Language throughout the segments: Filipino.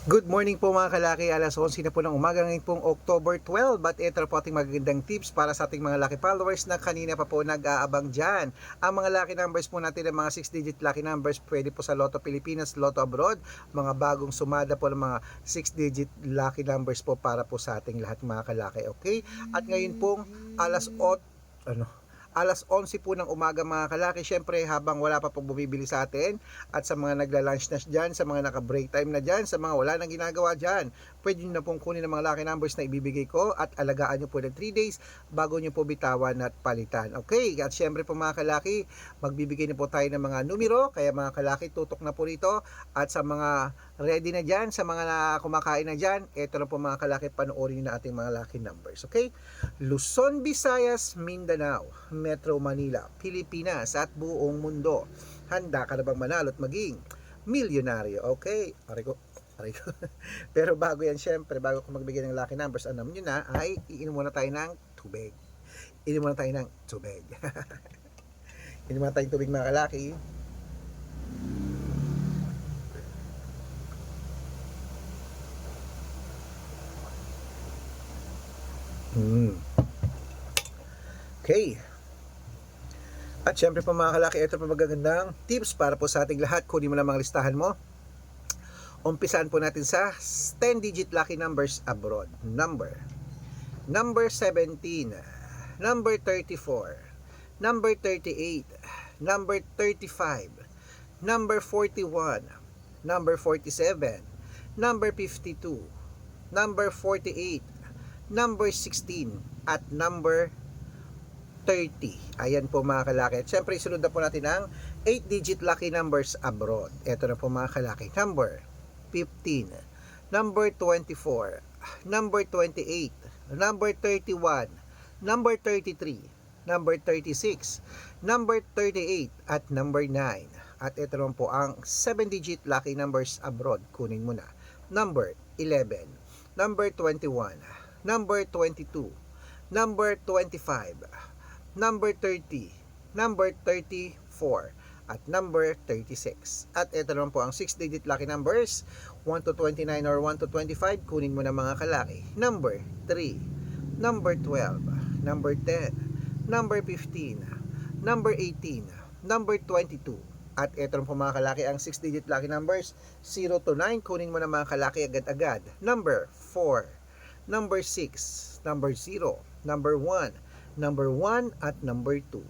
Good morning po mga kalaki, alas 11 na po ng umaga ngayon pong October 12 at ito po ating magagandang tips para sa ating mga lucky followers na kanina pa po nag-aabang dyan. Ang mga lucky numbers po natin, ang mga 6-digit lucky numbers, pwede po sa Lotto Pilipinas, Lotto Abroad, mga bagong sumada po ng mga 6-digit lucky numbers po para po sa ating lahat mga kalaki, okay? At ngayon pong alas 11 po ng umaga mga kalaki, syempre habang wala pa pong bumibili sa atin at sa mga nagla-lunch na dyan, sa mga naka-break time na dyan, sa mga wala nang ginagawa dyan, pwede nyo na pong kunin ang mga lucky numbers na ibibigay ko at alagaan nyo po ng 3 days bago nyo po bitawan at palitan. Okay, at syempre po mga kalaki, magbibigay na po tayo ng mga numero, kaya mga kalaki, tutok na po rito. At sa mga ready na dyan, sa mga kumakain na dyan, eto na po mga kalaki, panoorin nyo na ating mga lucky numbers. Okay, Luzon, Visayas, Mindanao, Metro Manila, Pilipinas at buong mundo. Handa ka na bang manalo at maging milyonaryo? Okay, aray ko. Pero bago yan, syempre, bago ko magbigay ng lucky numbers, alam nyo na, ay iinom muna tayo ng tubig. Iinom muna tayo ng tubig. Iinom muna tayo ng tubig mga kalaki. Okay. At syempre po mga kalaki, ito pa magagandang tips para po sa ating lahat. Kunin mo na mga listahan mo. Umpisahan po natin sa 10-digit lucky numbers abroad. Number 17, number 34, number 38, number 35, number 41, number 47, number 52, number 48, number 16, at number 30. Ayan po mga kalaki. At syempre, isunod na po natin ang 8-digit lucky numbers abroad. Ito na po mga kalaki. Number 15, number 24, number 28, number 31, number 33, number 36, number 38, at number 9. At ito naman po ang 7-digit lucky numbers abroad. Kunin mo na. Number 11, number 21, number 22, number 25, number 30, number 34, at number 36. At ito naman po ang 6-digit lucky numbers, 1 to 29 or 1 to 25. Kunin mo na mga kalaki. Number 3, number 12, number 10, number 15, number 18, number 22. At ito naman po mga kalaki ang 6-digit lucky numbers, 0 to 9. Kunin mo na mga kalaki agad-agad. Number 4, number 6, number 0, number 1, number 1, at number 2.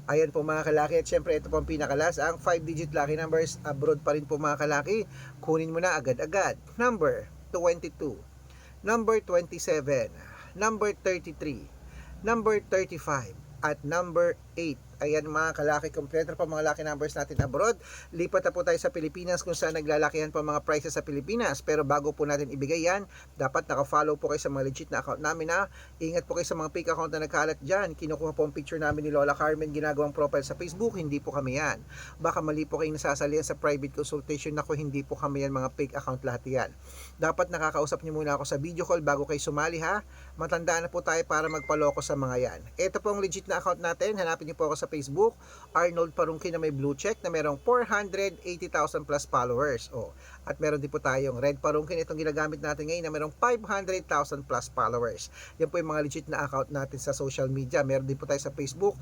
Ayan po mga kalaki, at syempre ito po ang pinakalas, ang 5-digit lucky numbers abroad pa rin po mga kalaki. Kunin mo na agad-agad. Number 22, number 27, number 33, number 35, at number 8. Ayan mga kalaki, kompleto pa mga lucky numbers natin abroad. Lipat na po tayo sa Pilipinas kung saan naglalakihan po mga prices sa Pilipinas. Pero bago po natin ibigay yan, dapat naka-follow po kayo sa mga legit na account namin na. Ingat po kayo sa mga fake account na nagkalat dyan. Kinukuha po ang picture namin ni Lola Carmen, ginagawang profile sa Facebook. Hindi po kami yan. Baka mali po kayong nasasalihan sa private consultation. Naku, hindi po kami yan, mga fake account lahat yan. Dapat nakakausap niyo muna ako sa video call bago kayo sumali ha. Matandaan na po tayo para magpaloko sa mga yan. Ito po ang legit na account natin. Hanapin niyo po ako sa Facebook, Arnold Parungkin na may blue check na merong 480,000 plus followers. At meron din po tayong Red Parungkin, itong ginagamit natin ngayon na merong 500,000 plus followers. Yan po yung mga legit na account natin sa social media. Meron din po tayo sa Facebook,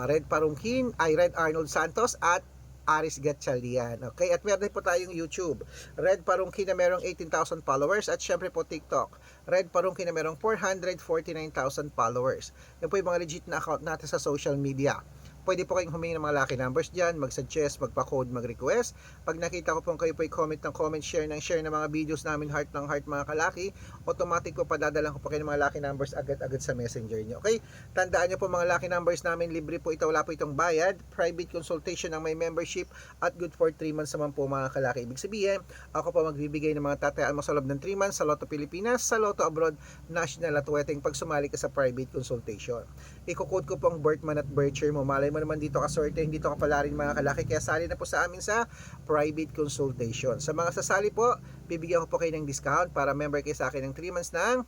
Red Parungkin, Red Arnold Santos at Aris Gatchalian. Okay? At meron din po tayong YouTube, Red Parungkin na merong 18,000 followers, at syempre po TikTok, Red Parungkin na merong 449,000 followers. Yan po yung mga legit na account natin sa social media. Pwede po kayong humingi ng mga lucky numbers dyan, mag-suggest, magpa-code, mag-request. Pag nakita ko po kayo po comment ng comment, share ng mga videos namin, heart ng heart mga kalaki, automatic po padadalan ko po kayo ng mga lucky numbers agad-agad sa messenger nyo. Okay? Tandaan nyo po mga lucky numbers namin, libre po ito, wala po itong bayad, private consultation ng may membership, at good for 3 months naman po mga kalaki. Ibig sabihin, ako po magbibigay ng mga tatayaan mo sa loob ng 3 months sa Lotto Pilipinas, sa Lotto Abroad, National at Wedding pag sumali ka sa private consultation. Iko-code ko po ang birth month at birth year mo. Malay mo naman dito ka swerte, hindi to kapalarin mga kalaki, kaya sali na po sa amin sa private consultation. Sa mga sasali po, bibigyan ko po kayo ng discount para member kayo sa akin ng 3 months ng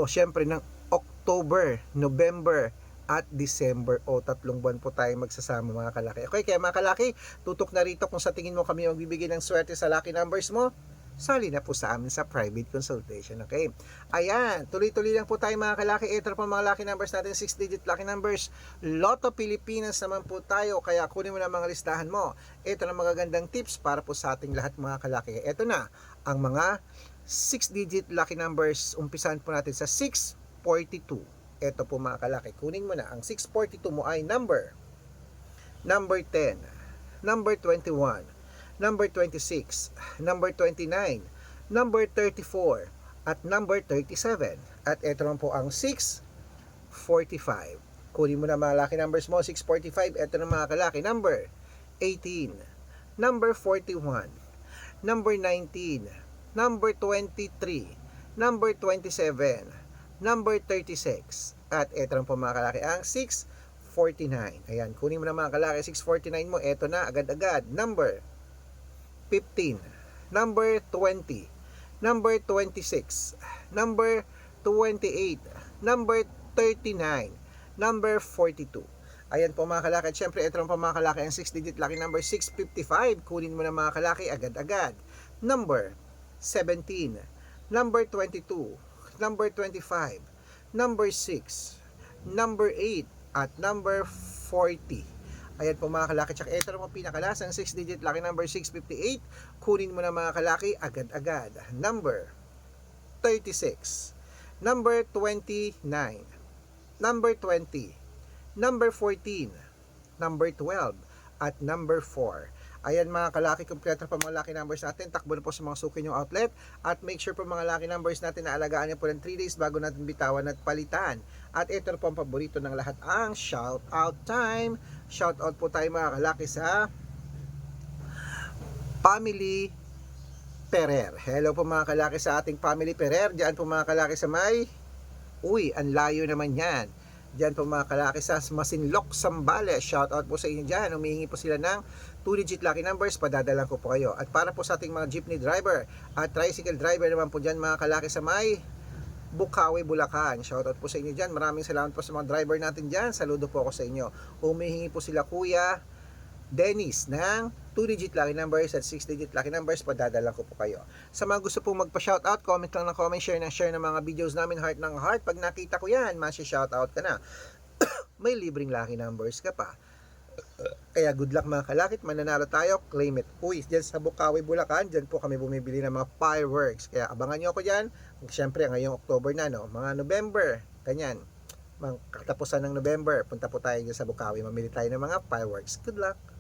syempre ng October, November, at December. O 3 buwan po tayo magsasama mga kalaki. Okay, kaya mga kalaki, tutok na rito kung sa tingin mo kami magbibigay ng swerte sa lucky numbers mo. Sali na po sa amin sa private consultation, okay? Ayan, tuloy-tuloy lang po tayo mga kalaki. Ito po mga lucky numbers natin, 6-digit lucky numbers. Lotto Pilipinas naman po tayo, kaya kunin mo na mga listahan mo. Ito na magagandang tips para po sa ating lahat mga kalaki. Ito na, ang mga 6-digit lucky numbers. Umpisahan po natin sa 642. Ito po mga kalaki, kunin mo na. Ang 642 mo ay number 10, number 21, number 26, number 29, number 34, at number 37. At ito naman po ang 645. Kunin mo na mga lucky numbers mo, 645. Ito na mga kalaki, number 18, number 41, number 19, number 23, number 27, number 36. At ito naman po mga kalaki, ang 649. Ayan, kunin mo na mga kalaki, 649 mo. Ito na, agad-agad, number 15, number 20, number 26, number 28, number 39, number 42. Ayan po mga kalaki. At syempre, ito lang po mga kalaki, ang 6-digit lucky number 655. Kunin mo na mga kalaki, agad-agad. Number 17, number 22, number 25, number 6, number 8, at number 40. Ayan po mga kalaki. Tsaka ito naman pinakalas, ang 6-digit lucky number 658. Kunin mo na mga kalaki, agad-agad. Number 36, number 29, number 20, number 14, number 12, at number 4. Ayan mga kalaki, kompleto pa mga lucky numbers natin. Takbo na po sa mga suki nyong outlet. At make sure po mga lucky numbers natin na alagaan niyo po ng 3 days bago natin bitawan at palitan. At ito na po ang paborito ng lahat, ang shout out time. Shout out po tayo mga kalaki sa Family Perer. Hello po mga kalaki sa ating Family Perer. Diyan po mga kalaki sa may, uy, ang layo naman yan. Diyan po mga kalaki sa Masinloc, Zambales. Shout out po sa inyo dyan. Humihingi po sila ng 2-digit lucky numbers. Padadalan ko po kayo. At para po sa ating mga jeepney driver at tricycle driver naman po dyan mga kalaki sa may Bukawi, Bulacan. Shoutout po sa inyo dyan. Maraming salamat po sa mga driver natin dyan. Saludo po ako sa inyo. Humihingi po sila Kuya Dennis ng 2-digit lucky numbers at 6-digit lucky numbers. Padadalan ko po kayo. Sa mga gusto pong magpa-shoutout, comment lang ng comment, share ng mga videos namin, heart ng heart. Pag nakita ko yan, masya-shoutout ka na. May libreng lucky numbers ka pa. Kaya good luck mga kalakit, mananalo tayo, claim it. Uy, dyan sa Bukawi, Bulacan, dyan po kami bumibili ng mga fireworks. Kaya abangan nyo ako dyan. Siyempre, ngayong October na, no? Mga November, ganyan. Katapusan ng November, punta po tayo dyan sa Bukawi. Mamili tayo ng mga fireworks. Good luck!